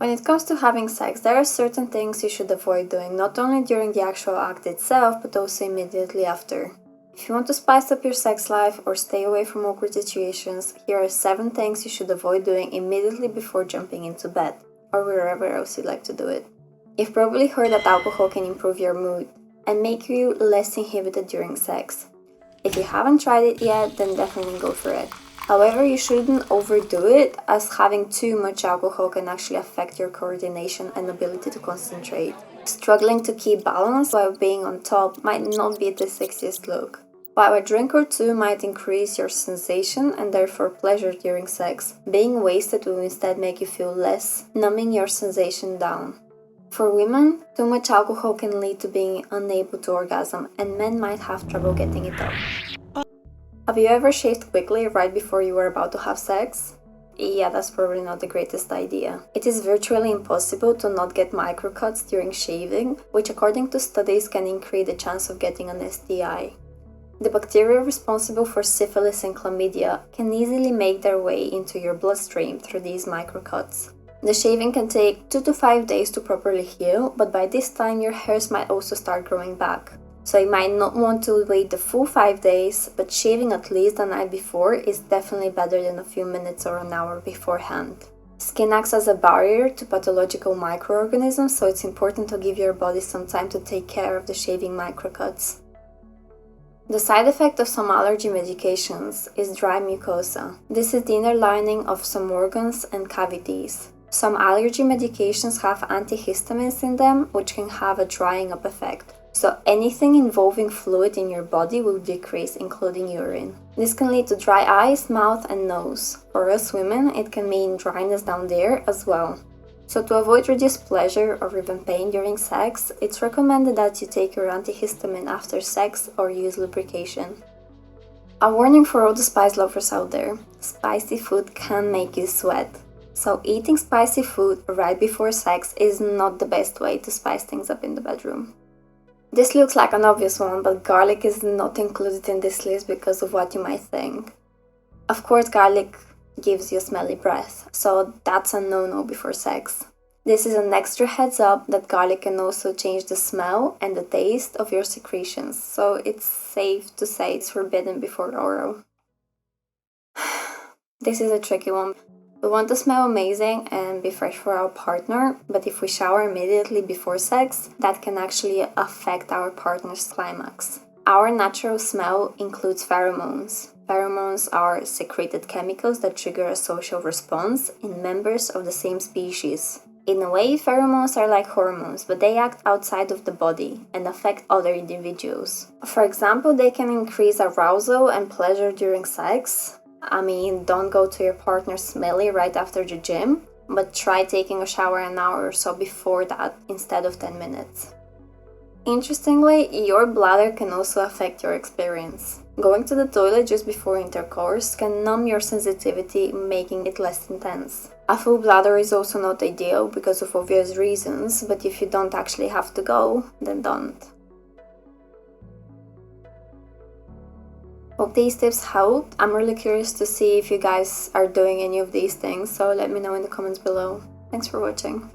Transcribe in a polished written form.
When it comes to having sex, there are certain things you should avoid doing, not only during the actual act itself, but also immediately after. If you want to spice up your sex life or stay away from awkward situations, here are 7 things you should avoid doing immediately before jumping into bed, or wherever else you'd like to do it. You've probably heard that alcohol can improve your mood and make you less inhibited during sex. If you haven't tried it yet, then definitely go for it. However, you shouldn't overdo it, as having too much alcohol can actually affect your coordination and ability to concentrate. Struggling to keep balance while being on top might not be the sexiest look. While a drink or two might increase your sensation and therefore pleasure during sex, being wasted will instead make you feel less, numbing your sensation down. For women, too much alcohol can lead to being unable to orgasm, and men might have trouble getting it up. Have you ever shaved quickly right before you were about to have sex? Yeah, that's probably not the greatest idea. It is virtually impossible to not get microcuts during shaving, which according to studies can increase the chance of getting an STI. The bacteria responsible for syphilis and chlamydia can easily make their way into your bloodstream through these microcuts. The shaving can take 2 to 5 days to properly heal, but by this time your hairs might also start growing back. So you might not want to wait the full 5 days, but shaving at least the night before is definitely better than a few minutes or an hour beforehand. Skin acts as a barrier to pathological microorganisms, so it's important to give your body some time to take care of the shaving microcuts. The side effect of some allergy medications is dry mucosa. This is the inner lining of some organs and cavities. Some allergy medications have antihistamines in them, which can have a drying up effect. So anything involving fluid in your body will decrease, including urine. This can lead to dry eyes, mouth and nose. For us women, it can mean dryness down there as well. So to avoid reduced pleasure or even pain during sex, it's recommended that you take your antihistamine after sex or use lubrication. A warning for all the spice lovers out there: spicy food can make you sweat. So eating spicy food right before sex is not the best way to spice things up in the bedroom. This looks like an obvious one, but garlic is not included in this list because of what you might think. Of course, garlic gives you smelly breath, so that's a no-no before sex. This is an extra heads up that garlic can also change the smell and the taste of your secretions, so it's safe to say it's forbidden before oral. This is a tricky one. We want to smell amazing and be fresh for our partner, but if we shower immediately before sex, that can actually affect our partner's climax. Our natural smell includes pheromones. Pheromones are secreted chemicals that trigger a social response in members of the same species. In a way, pheromones are like hormones, but they act outside of the body and affect other individuals. For example, they can increase arousal and pleasure during sex. Don't go to your partner smelly right after the gym, but try taking a shower an hour or so before that instead of 10 minutes. Interestingly, your bladder can also affect your experience. Going to the toilet just before intercourse can numb your sensitivity, making it less intense. A full bladder is also not ideal because of obvious reasons, but if you don't actually have to go, then don't. Hope these tips helped. I'm really curious to see if you guys are doing any of these things, so let me know in the comments below. Thanks for watching.